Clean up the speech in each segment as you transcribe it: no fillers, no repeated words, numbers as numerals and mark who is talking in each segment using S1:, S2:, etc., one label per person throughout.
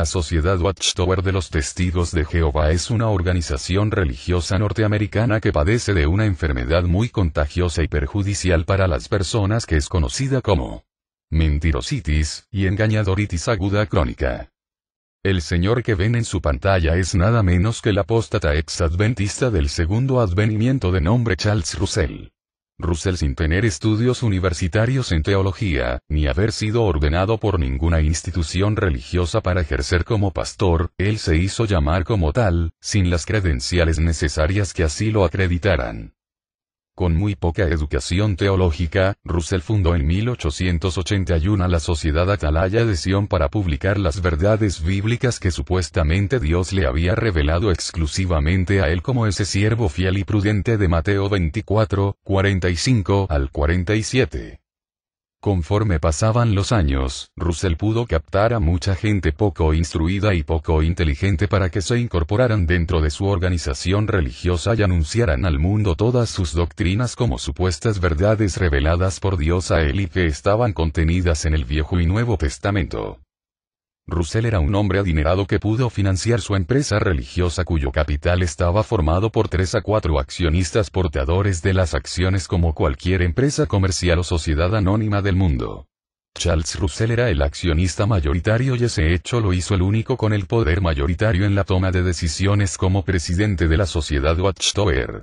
S1: La Sociedad Watchtower de los Testigos de Jehová es una organización religiosa norteamericana que padece de una enfermedad muy contagiosa y perjudicial para las personas que es conocida como mentirositis y engañadoritis aguda crónica. El señor que ven en su pantalla es nada menos que el apóstata ex-adventista del segundo advenimiento de nombre Charles Russell. Russell, sin tener estudios universitarios en teología, ni haber sido ordenado por ninguna institución religiosa para ejercer como pastor, él se hizo llamar como tal, sin las credenciales necesarias que así lo acreditaran. Con muy poca educación teológica, Russell fundó en 1881 la Sociedad Atalaya de Sion para publicar las verdades bíblicas que supuestamente Dios le había revelado exclusivamente a él como ese siervo fiel y prudente de Mateo 24, 45 al 47. Conforme pasaban los años, Russell pudo captar a mucha gente poco instruida y poco inteligente para que se incorporaran dentro de su organización religiosa y anunciaran al mundo todas sus doctrinas como supuestas verdades reveladas por Dios a él y que estaban contenidas en el Viejo y Nuevo Testamento. Russell era un hombre adinerado que pudo financiar su empresa religiosa cuyo capital estaba formado por 3 a 4 accionistas portadores de las acciones como cualquier empresa comercial o sociedad anónima del mundo. Charles Russell era el accionista mayoritario y ese hecho lo hizo el único con el poder mayoritario en la toma de decisiones como presidente de la Sociedad Watchtower.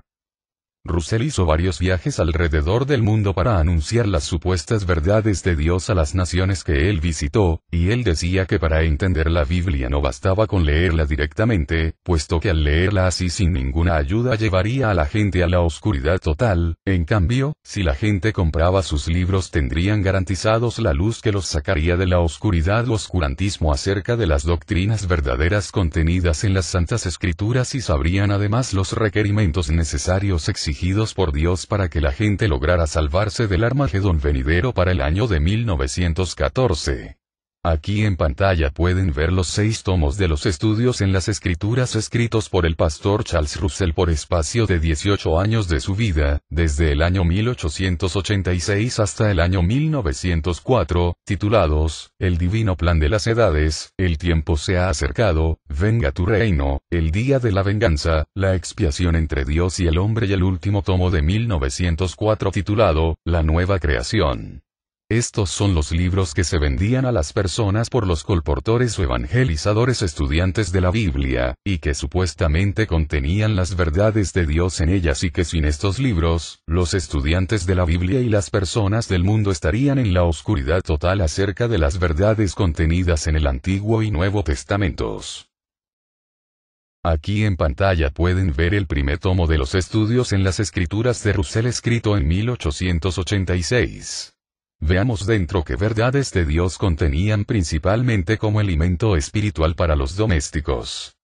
S1: Russell hizo varios viajes alrededor del mundo para anunciar las supuestas verdades de Dios a las naciones que él visitó, y él decía que para entender la Biblia no bastaba con leerla directamente, puesto que al leerla así sin ninguna ayuda llevaría a la gente a la oscuridad total. En cambio, si la gente compraba sus libros tendrían garantizados la luz que los sacaría de la oscuridad o oscurantismo acerca de las doctrinas verdaderas contenidas en las Santas Escrituras y sabrían además los requerimientos necesarios exigidos por Dios para que la gente lograra salvarse del Armagedón venidero para el año de 1914. Aquí en pantalla pueden ver los 6 tomos de los estudios en las Escrituras escritos por el pastor Charles Russell por espacio de 18 años de su vida, desde el año 1886 hasta el año 1904, titulados, El Divino Plan de las Edades, El Tiempo se ha acercado, Venga tu reino, El Día de la Venganza, La Expiación entre Dios y el Hombre y el último tomo de 1904 titulado, La Nueva Creación. Estos son los libros que se vendían a las personas por los colportores o evangelizadores estudiantes de la Biblia, y que supuestamente contenían las verdades de Dios en ellas y que sin estos libros, los estudiantes de la Biblia y las personas del mundo estarían en la oscuridad total acerca de las verdades contenidas en el Antiguo y Nuevo Testamentos. Aquí en pantalla pueden ver el primer tomo de los estudios en las Escrituras de Russell escrito en 1886. Veamos dentro qué verdades de Dios contenían principalmente como alimento espiritual para los domésticos.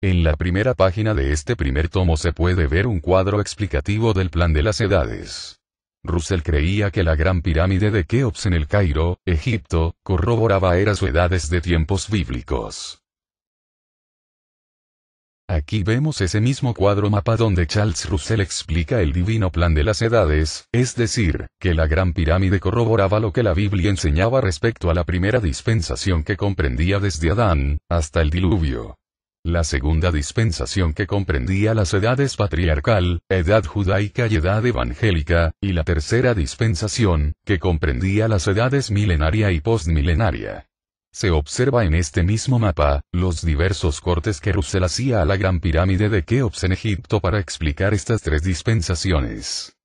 S1: En la primera página de este primer tomo se puede ver un cuadro explicativo del plan de las edades. Russell creía que la gran pirámide de Keops en el Cairo, Egipto, corroboraba eras o edades de tiempos bíblicos. Aquí vemos ese mismo cuadro mapa donde Charles Russell explica el divino plan de las edades, es decir, que la gran pirámide corroboraba lo que la Biblia enseñaba respecto a la primera dispensación que comprendía desde Adán, hasta el diluvio. La segunda dispensación que comprendía las edades patriarcal, edad judaica y edad evangélica, y la tercera dispensación, que comprendía las edades milenaria y postmilenaria. Se observa en este mismo mapa, los diversos cortes que Russell hacía a la gran pirámide de Keops en Egipto para explicar estas 3 dispensaciones.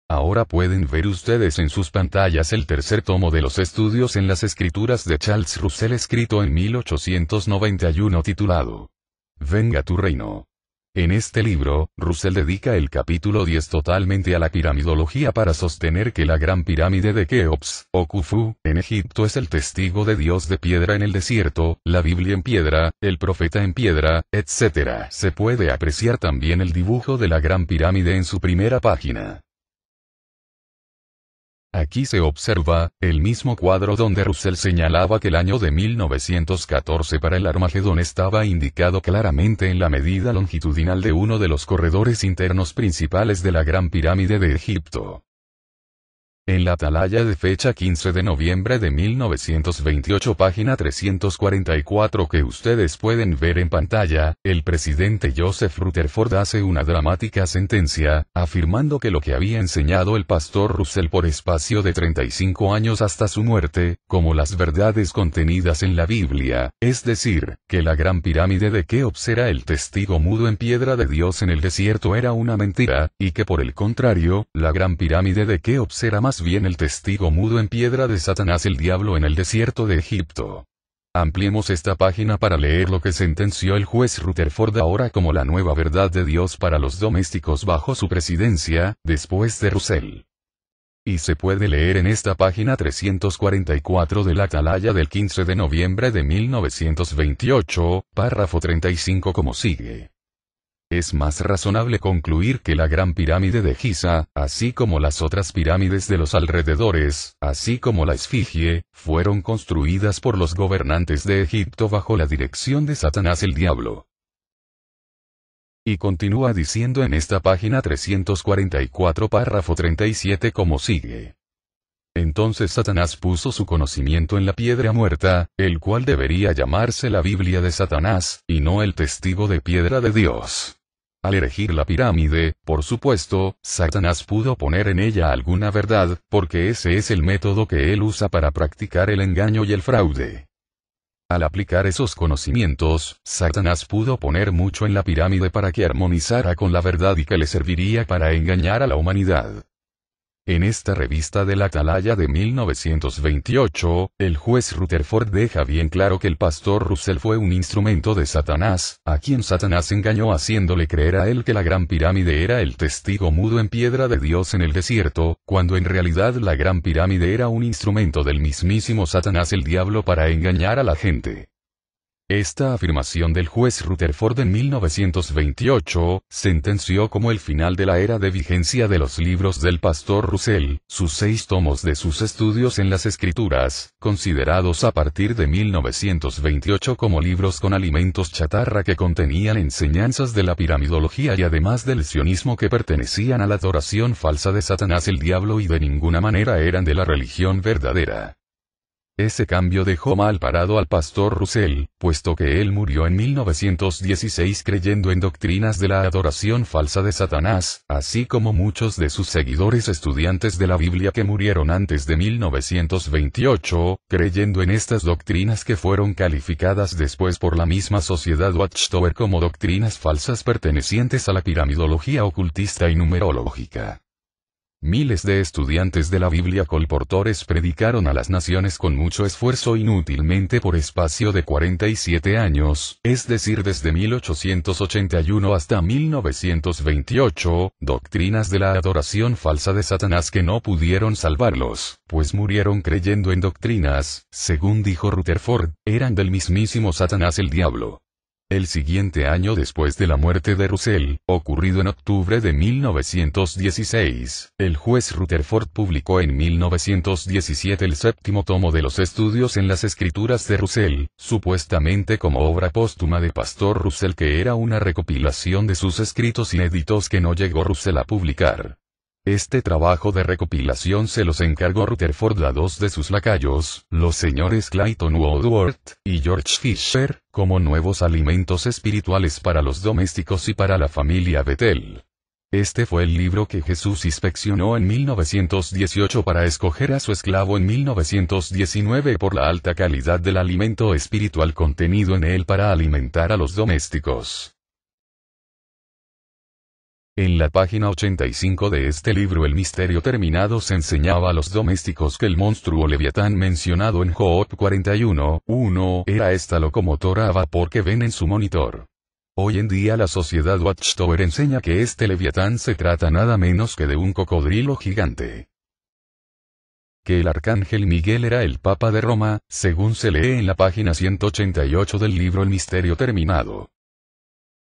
S1: Ahora pueden ver ustedes en sus pantallas el tercer tomo de los estudios en las Escrituras de Charles Russell escrito en 1891 titulado, Venga tu reino. En este libro, Russell dedica el capítulo 10 totalmente a la piramidología para sostener que la gran pirámide de Keops, o Khufu, en Egipto es el testigo de Dios de piedra en el desierto, la Biblia en piedra, el profeta en piedra, etc. Se puede apreciar también el dibujo de la gran pirámide en su primera página. Aquí se observa, el mismo cuadro donde Russell señalaba que el año de 1914 para el Armagedón estaba indicado claramente en la medida longitudinal de uno de los corredores internos principales de la Gran Pirámide de Egipto. En la atalaya de fecha 15 de noviembre de 1928, página 344 que ustedes pueden ver en pantalla, el presidente Joseph Rutherford hace una dramática sentencia, afirmando que lo que había enseñado el pastor Russell por espacio de 35 años hasta su muerte, como las verdades contenidas en la Biblia, es decir, que la gran pirámide de Keops era el testigo mudo en piedra de Dios en el desierto, era una mentira, y que por el contrario, la gran pirámide de Keops era más bien el testigo mudo en piedra de Satanás el diablo en el desierto de Egipto. Ampliemos esta página para leer lo que sentenció el juez Rutherford ahora como la nueva verdad de Dios para los domésticos bajo su presidencia, después de Russell. Y se puede leer en esta página 344 de la atalaya del 15 de noviembre de 1928, párrafo 35 como sigue. Es más razonable concluir que la gran pirámide de Giza, así como las otras pirámides de los alrededores, así como la Esfinge, fueron construidas por los gobernantes de Egipto bajo la dirección de Satanás el diablo. Y continúa diciendo en esta página 344 párrafo 37 como sigue. Entonces Satanás puso su conocimiento en la piedra muerta, el cual debería llamarse la Biblia de Satanás, y no el testigo de piedra de Dios. Al erigir la pirámide, por supuesto, Satanás pudo poner en ella alguna verdad, porque ese es el método que él usa para practicar el engaño y el fraude. Al aplicar esos conocimientos, Satanás pudo poner mucho en la pirámide para que armonizara con la verdad y que le serviría para engañar a la humanidad. En esta revista de la atalaya de 1928, el juez Rutherford deja bien claro que el pastor Russell fue un instrumento de Satanás, a quien Satanás engañó haciéndole creer a él que la gran pirámide era el testigo mudo en piedra de Dios en el desierto, cuando en realidad la gran pirámide era un instrumento del mismísimo Satanás el diablo para engañar a la gente. Esta afirmación del juez Rutherford en 1928, sentenció como el final de la era de vigencia de los libros del pastor Russell, sus 6 tomos de sus estudios en las Escrituras, considerados a partir de 1928 como libros con alimentos chatarra que contenían enseñanzas de la piramidología y además del sionismo que pertenecían a la adoración falsa de Satanás el diablo y de ninguna manera eran de la religión verdadera. Ese cambio dejó mal parado al pastor Russell, puesto que él murió en 1916 creyendo en doctrinas de la adoración falsa de Satanás, así como muchos de sus seguidores estudiantes de la Biblia que murieron antes de 1928, creyendo en estas doctrinas que fueron calificadas después por la misma sociedad Watchtower como doctrinas falsas pertenecientes a la piramidología ocultista y numerológica. Miles de estudiantes de la Biblia colportores predicaron a las naciones con mucho esfuerzo inútilmente por espacio de 47 años, es decir desde 1881 hasta 1928, doctrinas de la adoración falsa de Satanás que no pudieron salvarlos, pues murieron creyendo en doctrinas, según dijo Rutherford, eran del mismísimo Satanás el diablo. El siguiente año después de la muerte de Russell, ocurrido en octubre de 1916, el juez Rutherford publicó en 1917 el 7º tomo de los estudios en las Escrituras de Russell, supuestamente como obra póstuma de pastor Russell que era una recopilación de sus escritos inéditos que no llegó Russell a publicar. Este trabajo de recopilación se los encargó Rutherford a 2 de sus lacayos, los señores Clayton Woodworth y George Fisher, como nuevos alimentos espirituales para los domésticos y para la familia Bethel. Este fue el libro que Jesús inspeccionó en 1918 para escoger a su esclavo en 1919 por la alta calidad del alimento espiritual contenido en él para alimentar a los domésticos. En la página 85 de este libro El misterio terminado se enseñaba a los domésticos que el monstruo Leviatán mencionado en Job 41:1 era esta locomotora a vapor que ven en su monitor. Hoy en día la sociedad Watchtower enseña que este Leviatán se trata nada menos que de un cocodrilo gigante. Que el arcángel Miguel era el Papa de Roma, según se lee en la página 188 del libro El misterio terminado.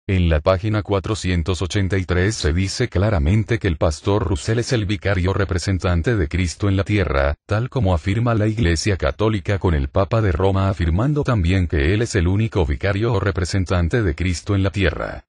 S1: En la página 483 se dice claramente que el pastor Russell es el vicario representante de Cristo en la tierra, tal como afirma la Iglesia Católica con el Papa de Roma afirmando también que él es el único vicario o representante de Cristo en la tierra.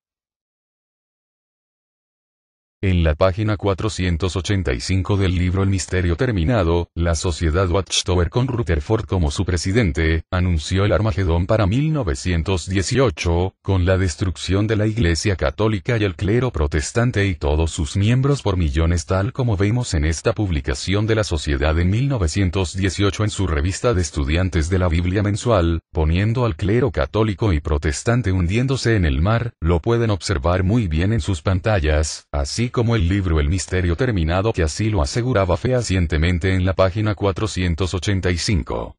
S1: En la página 485 del libro El Misterio Terminado, la Sociedad Watchtower con Rutherford como su presidente, anunció el Armagedón para 1918, con la destrucción de la Iglesia Católica y el clero protestante y todos sus miembros por millones, tal como vemos en esta publicación de la Sociedad en 1918 en su revista de estudiantes de la Biblia mensual, poniendo al clero católico y protestante hundiéndose en el mar. Lo pueden observar muy bien en sus pantallas, así como el libro El Misterio Terminado, que así lo aseguraba fehacientemente en la página 485.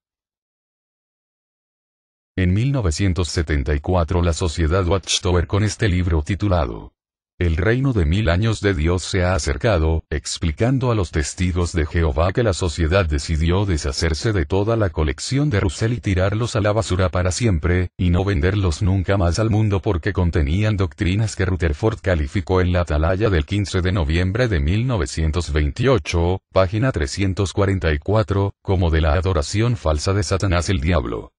S1: En 1974 la Sociedad Watchtower con este libro titulado El reino de 1000 años de Dios se ha acercado, explicando a los testigos de Jehová que la sociedad decidió deshacerse de toda la colección de Russell y tirarlos a la basura para siempre, y no venderlos nunca más al mundo porque contenían doctrinas que Rutherford calificó en la atalaya del 15 de noviembre de 1928, página 344, como de la adoración falsa de Satanás el diablo.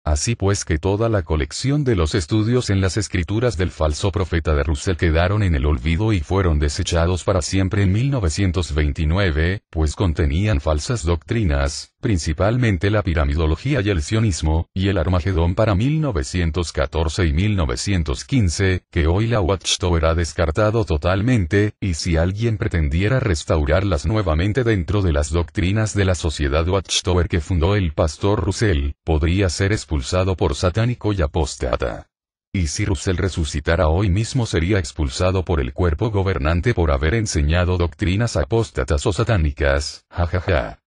S1: Así pues que toda la colección de los estudios en las escrituras del falso profeta de Russell quedaron en el olvido y fueron desechados para siempre en 1929, pues contenían falsas doctrinas, principalmente la piramidología y el sionismo, y el Armagedón para 1914 y 1915, que hoy la Watchtower ha descartado totalmente, y si alguien pretendiera restaurarlas nuevamente dentro de las doctrinas de la Sociedad Watchtower que fundó el pastor Russell, podría ser expulsado por satánico y apóstata. Y si Russell resucitara hoy mismo sería expulsado por el cuerpo gobernante por haber enseñado doctrinas apóstatas o satánicas, jajaja.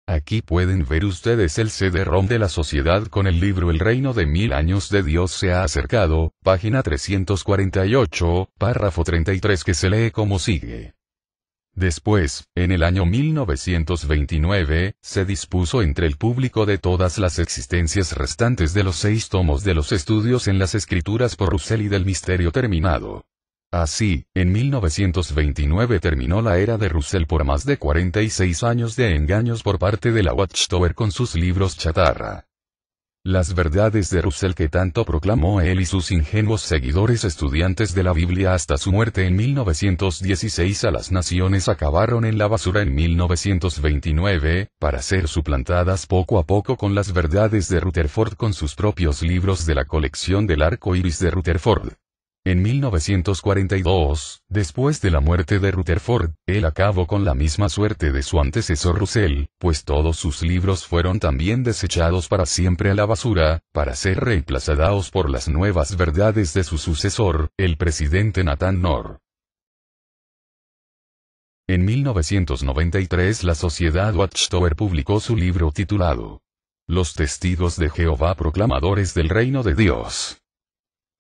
S1: Aquí pueden ver ustedes el CD-ROM de la sociedad con el libro El reino de 1000 años de Dios se ha acercado, página 348, párrafo 33, que se lee como sigue. Después, en el año 1929, se dispuso entre el público de todas las existencias restantes de los 6 tomos de los estudios en las escrituras por Russell y del Misterio Terminado. Así, en 1929 terminó la era de Russell por más de 46 años de engaños por parte de la Watchtower con sus libros chatarra. Las verdades de Russell que tanto proclamó él y sus ingenuos seguidores estudiantes de la Biblia hasta su muerte en 1916 a las naciones acabaron en la basura en 1929, para ser suplantadas poco a poco con las verdades de Rutherford con sus propios libros de la colección del arco iris de Rutherford. En 1942, después de la muerte de Rutherford, él acabó con la misma suerte de su antecesor Russell, pues todos sus libros fueron también desechados para siempre a la basura, para ser reemplazados por las nuevas verdades de su sucesor, el presidente Nathan Knorr. En 1993 la Sociedad Watchtower publicó su libro titulado Los Testigos de Jehová Proclamadores del Reino de Dios.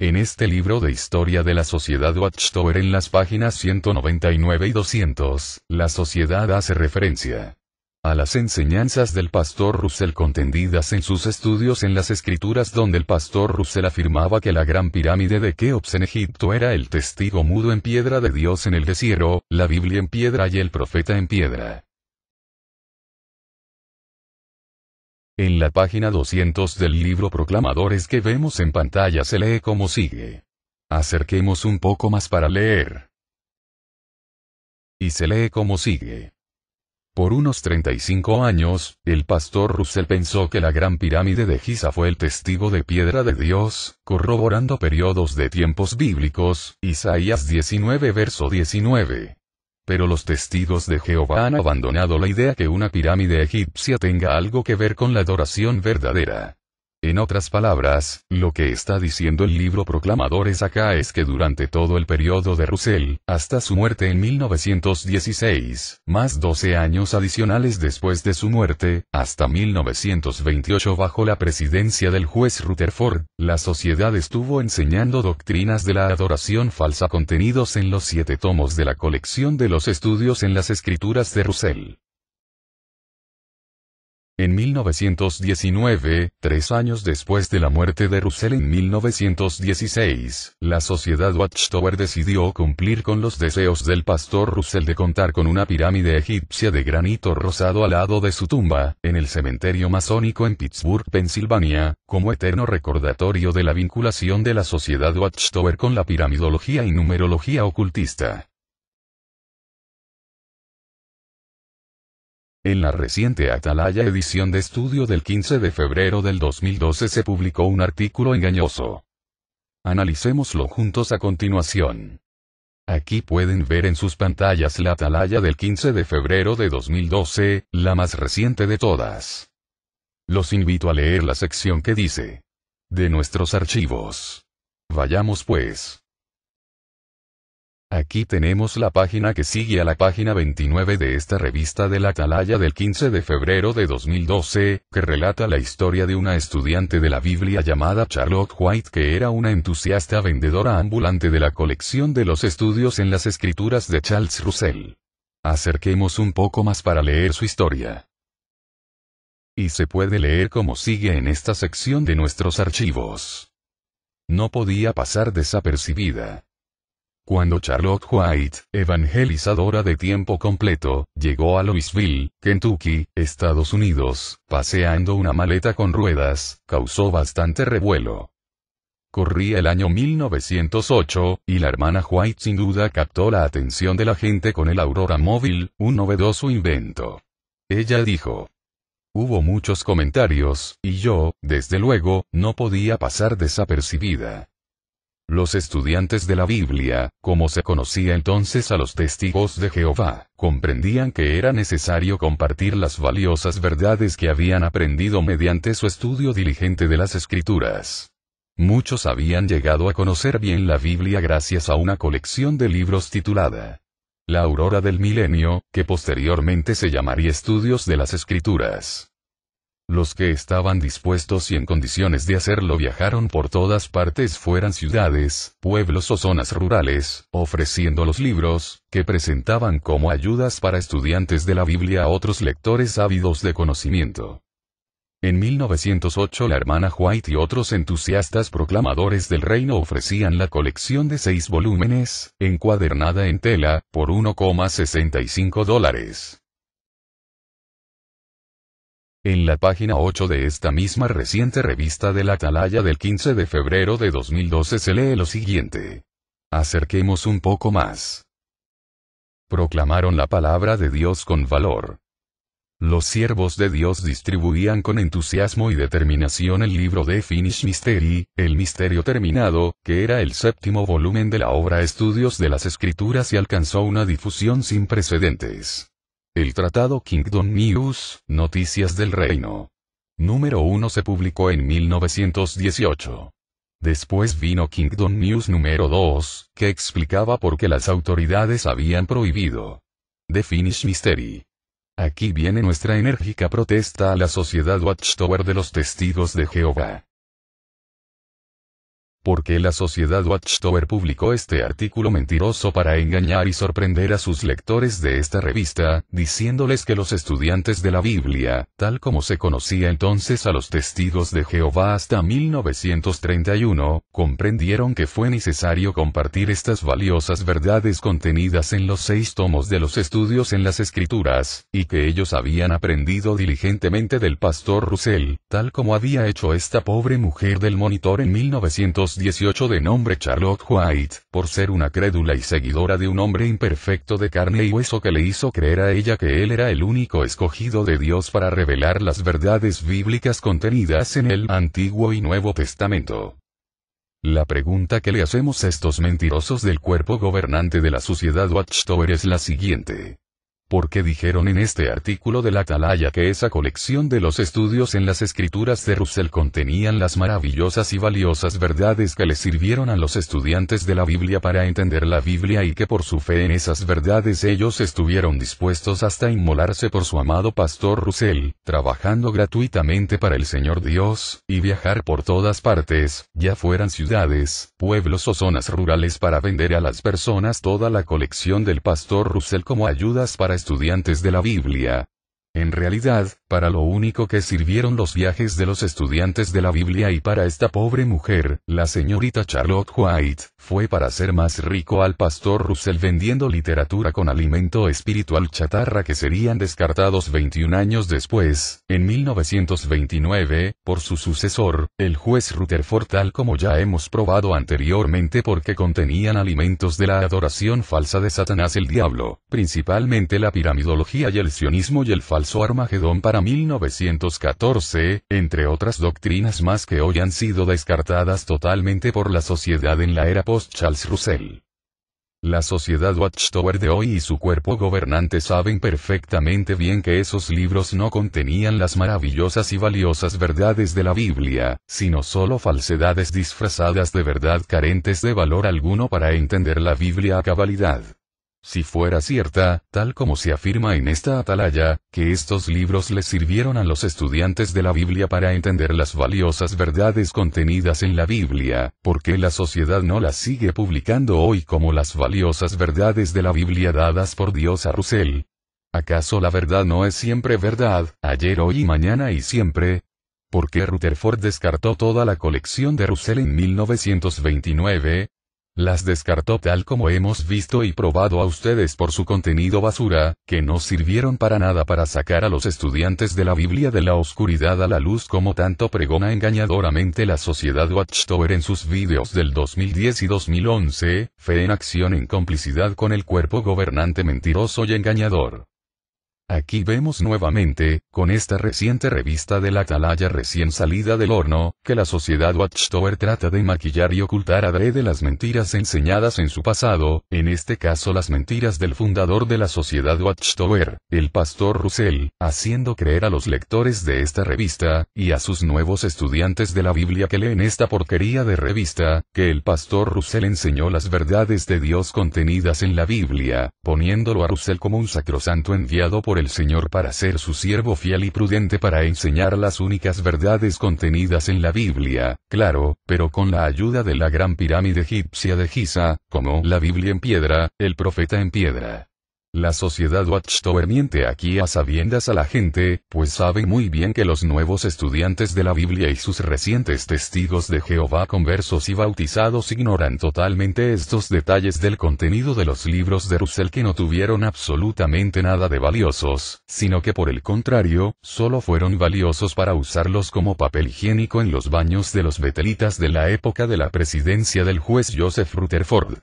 S1: En este libro de historia de la Sociedad Watchtower en las páginas 199 y 200, la sociedad hace referencia a las enseñanzas del pastor Russell contendidas en sus estudios en las escrituras, donde el pastor Russell afirmaba que la gran pirámide de Keops en Egipto era el testigo mudo en piedra de Dios en el desierto, la Biblia en piedra y el profeta en piedra. En la página 200 del libro Proclamadores que vemos en pantalla se lee como sigue. Acerquemos un poco más para leer. Y se lee como sigue. Por unos 35 años, el pastor Russell pensó que la gran pirámide de Giza fue el testigo de piedra de Dios, corroborando periodos de tiempos bíblicos, Isaías 19 verso 19. Pero los testigos de Jehová han abandonado la idea que una pirámide egipcia tenga algo que ver con la adoración verdadera. En otras palabras, lo que está diciendo el libro Proclamadores acá es que durante todo el periodo de Russell, hasta su muerte en 1916, más 12 años adicionales después de su muerte, hasta 1928 bajo la presidencia del juez Rutherford, la sociedad estuvo enseñando doctrinas de la adoración falsa contenidos en los 7 tomos de la colección de los estudios en las escrituras de Russell. En 1919, 3 años después de la muerte de Russell en 1916, la Sociedad Watchtower decidió cumplir con los deseos del pastor Russell de contar con una pirámide egipcia de granito rosado al lado de su tumba, en el cementerio masónico en Pittsburgh, Pensilvania, como eterno recordatorio de la vinculación de la Sociedad Watchtower con la piramidología y numerología ocultista. En la reciente Atalaya edición de estudio del 15 de febrero del 2012 se publicó un artículo engañoso. Analicémoslo juntos a continuación. Aquí pueden ver en sus pantallas la Atalaya del 15 de febrero de 2012, la más reciente de todas. Los invito a leer la sección que dice: de nuestros archivos. Vayamos pues. Aquí tenemos la página que sigue a la página 29 de esta revista de la Atalaya del 15 de febrero de 2012, que relata la historia de una estudiante de la Biblia llamada Charlotte White que era una entusiasta vendedora ambulante de la colección de los estudios en las escrituras de Charles Russell. Acerquemos un poco más para leer su historia. Y se puede leer como sigue en esta sección de nuestros archivos. No podía pasar desapercibida. Cuando Charlotte White, evangelizadora de tiempo completo, llegó a Louisville, Kentucky, Estados Unidos, paseando una maleta con ruedas, causó bastante revuelo. Corría el año 1908, y la hermana White sin duda captó la atención de la gente con el Aurora Móvil, un novedoso invento. Ella dijo: hubo muchos comentarios, y yo, desde luego, no podía pasar desapercibida. Los estudiantes de la Biblia, como se conocía entonces a los testigos de Jehová, comprendían que era necesario compartir las valiosas verdades que habían aprendido mediante su estudio diligente de las Escrituras. Muchos habían llegado a conocer bien la Biblia gracias a una colección de libros titulada La Aurora del Milenio, que posteriormente se llamaría Estudios de las Escrituras. Los que estaban dispuestos y en condiciones de hacerlo viajaron por todas partes, fueran ciudades, pueblos o zonas rurales, ofreciendo los libros, que presentaban como ayudas para estudiantes de la Biblia a otros lectores ávidos de conocimiento. En 1908 la hermana White y otros entusiastas proclamadores del reino ofrecían la colección de 6 volúmenes, encuadernada en tela, por $1,65. En la página 8 de esta misma reciente revista de la Atalaya del 15 de febrero de 2012 se lee lo siguiente. Acerquemos un poco más. Proclamaron la palabra de Dios con valor. Los siervos de Dios distribuían con entusiasmo y determinación el libro de Finished Mystery, el misterio terminado, que era el 7º volumen de la obra Estudios de las Escrituras y alcanzó una difusión sin precedentes. El tratado Kingdom News, Noticias del Reino. Número 1 se publicó en 1918. Después vino Kingdom News número 2, que explicaba por qué las autoridades habían prohibido The Finished Mystery. Aquí viene nuestra enérgica protesta a la Sociedad Watchtower de los Testigos de Jehová. ¿Por qué la Sociedad Watchtower publicó este artículo mentiroso para engañar y sorprender a sus lectores de esta revista, diciéndoles que los estudiantes de la Biblia, tal como se conocía entonces a los testigos de Jehová hasta 1931, comprendieron que fue necesario compartir estas valiosas verdades contenidas en los 6 tomos de los estudios en las Escrituras, y que ellos habían aprendido diligentemente del pastor Russell, tal como había hecho esta pobre mujer del Monitor en 1918 de nombre Charlotte White, por ser una crédula y seguidora de un hombre imperfecto de carne y hueso que le hizo creer a ella que él era el único escogido de Dios para revelar las verdades bíblicas contenidas en el Antiguo y Nuevo Testamento. La pregunta que le hacemos a estos mentirosos del cuerpo gobernante de la Sociedad Watchtower es la siguiente. ¿Por qué dijeron en este artículo de la Atalaya que esa colección de los estudios en las Escrituras de Russell contenían las maravillosas y valiosas verdades que les sirvieron a los estudiantes de la Biblia para entender la Biblia y que por su fe en esas verdades ellos estuvieron dispuestos hasta inmolarse por su amado pastor Russell, trabajando gratuitamente para el Señor Dios, y viajar por todas partes, ya fueran ciudades, pueblos o zonas rurales para vender a las personas toda la colección del pastor Russell como ayudas para estudiantes de la Biblia? En realidad, Para lo único que sirvieron los viajes de los estudiantes de la Biblia y para esta pobre mujer, la señorita Charlotte White, fue para hacer más rico al pastor Russell vendiendo literatura con alimento espiritual chatarra que serían descartados 21 años después, en 1929, por su sucesor, el juez Rutherford, tal como ya hemos probado anteriormente, porque contenían alimentos de la adoración falsa de Satanás el diablo, principalmente la piramidología y el sionismo y el falso Armagedón para 1914, entre otras doctrinas más que hoy han sido descartadas totalmente por la sociedad en la era post-Charles Russell. La sociedad Watchtower de hoy y su cuerpo gobernante saben perfectamente bien que esos libros no contenían las maravillosas y valiosas verdades de la Biblia, sino solo falsedades disfrazadas de verdad carentes de valor alguno para entender la Biblia a cabalidad. Si fuera cierta, tal como se afirma en esta atalaya, que estos libros les sirvieron a los estudiantes de la Biblia para entender las valiosas verdades contenidas en la Biblia, ¿por qué la sociedad no las sigue publicando hoy como las valiosas verdades de la Biblia dadas por Dios a Russell? ¿Acaso la verdad no es siempre verdad, ayer, hoy y mañana y siempre? ¿Por qué Rutherford descartó toda la colección de Russell en 1929? Las descartó tal como hemos visto y probado a ustedes por su contenido basura, que no sirvieron para nada para sacar a los estudiantes de la Biblia de la oscuridad a la luz como tanto pregona engañadoramente la sociedad Watchtower en sus vídeos del 2010 y 2011, fe en acción en complicidad con el cuerpo gobernante mentiroso y engañador. Aquí vemos nuevamente, con esta reciente revista de la atalaya recién salida del horno, que la sociedad Watchtower trata de maquillar y ocultar adrede las mentiras enseñadas en su pasado, en este caso las mentiras del fundador de la sociedad Watchtower, el pastor Russell, haciendo creer a los lectores de esta revista, y a sus nuevos estudiantes de la Biblia que leen esta porquería de revista, que el pastor Russell enseñó las verdades de Dios contenidas en la Biblia, poniéndolo a Russell como un sacrosanto enviado por el Señor para ser su siervo fiel y prudente para enseñar las únicas verdades contenidas en la Biblia, claro, pero con la ayuda de la gran pirámide egipcia de Giza, como la Biblia en piedra, el profeta en piedra. La sociedad Watchtower miente aquí a sabiendas a la gente, pues sabe muy bien que los nuevos estudiantes de la Biblia y sus recientes testigos de Jehová conversos y bautizados ignoran totalmente estos detalles del contenido de los libros de Russell, que no tuvieron absolutamente nada de valiosos, sino que por el contrario, solo fueron valiosos para usarlos como papel higiénico en los baños de los betelitas de la época de la presidencia del juez Joseph Rutherford.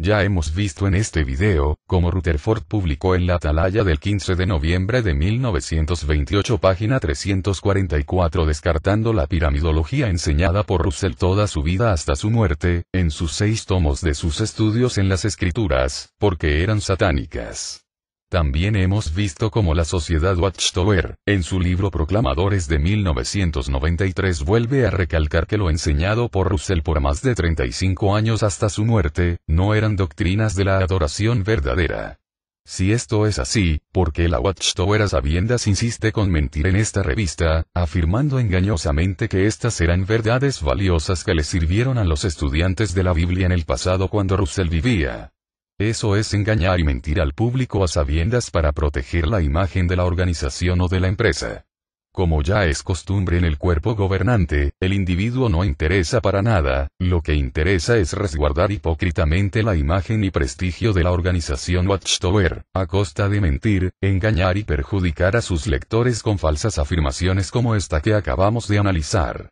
S1: Ya hemos visto en este video, cómo Rutherford publicó en la atalaya del 15 de noviembre de 1928 página 344 descartando la piramidología enseñada por Russell toda su vida hasta su muerte, en sus 6 tomos de sus estudios en las escrituras, porque eran satánicas. También hemos visto cómo la sociedad Watchtower, en su libro Proclamadores de 1993 vuelve a recalcar que lo enseñado por Russell por más de 35 años hasta su muerte, no eran doctrinas de la adoración verdadera. Si esto es así, ¿por qué la Watchtower a sabiendas insiste con mentir en esta revista, afirmando engañosamente que estas eran verdades valiosas que le sirvieron a los estudiantes de la Biblia en el pasado cuando Russell vivía? Eso es engañar y mentir al público a sabiendas para proteger la imagen de la organización o de la empresa. Como ya es costumbre en el cuerpo gobernante, el individuo no interesa para nada, lo que interesa es resguardar hipócritamente la imagen y prestigio de la organización Watchtower, a costa de mentir, engañar y perjudicar a sus lectores con falsas afirmaciones como esta que acabamos de analizar.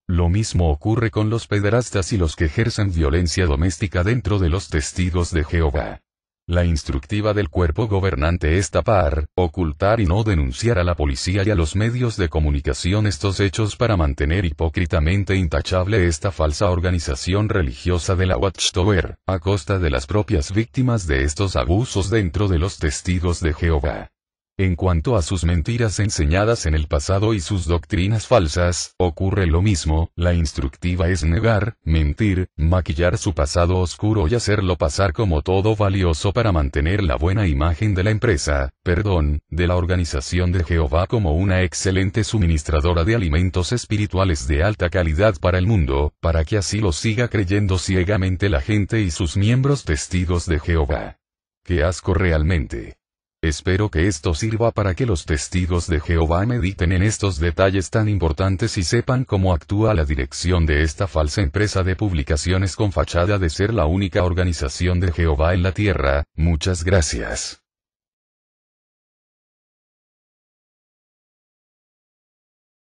S1: Lo mismo ocurre con los pederastas y los que ejercen violencia doméstica dentro de los testigos de Jehová. La instructiva del cuerpo gobernante es tapar, ocultar y no denunciar a la policía y a los medios de comunicación estos hechos para mantener hipócritamente intachable esta falsa organización religiosa de la Watchtower, a costa de las propias víctimas de estos abusos dentro de los testigos de Jehová. En cuanto a sus mentiras enseñadas en el pasado y sus doctrinas falsas, ocurre lo mismo, la instructiva es negar, mentir, maquillar su pasado oscuro y hacerlo pasar como todo valioso para mantener la buena imagen de la empresa, de la organización de Jehová como una excelente suministradora de alimentos espirituales de alta calidad para el mundo, para que así lo siga creyendo ciegamente la gente y sus miembros testigos de Jehová. ¡Qué asco realmente! Espero que esto sirva para que los testigos de Jehová mediten en estos detalles tan importantes y sepan cómo actúa la dirección de esta falsa empresa de publicaciones con fachada de ser la única organización de Jehová en la tierra. Muchas gracias.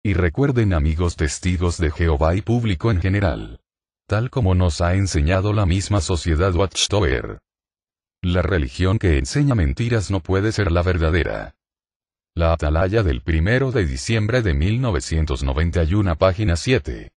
S1: Y recuerden, amigos testigos de Jehová y público en general, tal como nos ha enseñado la misma sociedad Watchtower, la religión que enseña mentiras no puede ser la verdadera. La Atalaya del 1 de diciembre de 1991, página 7.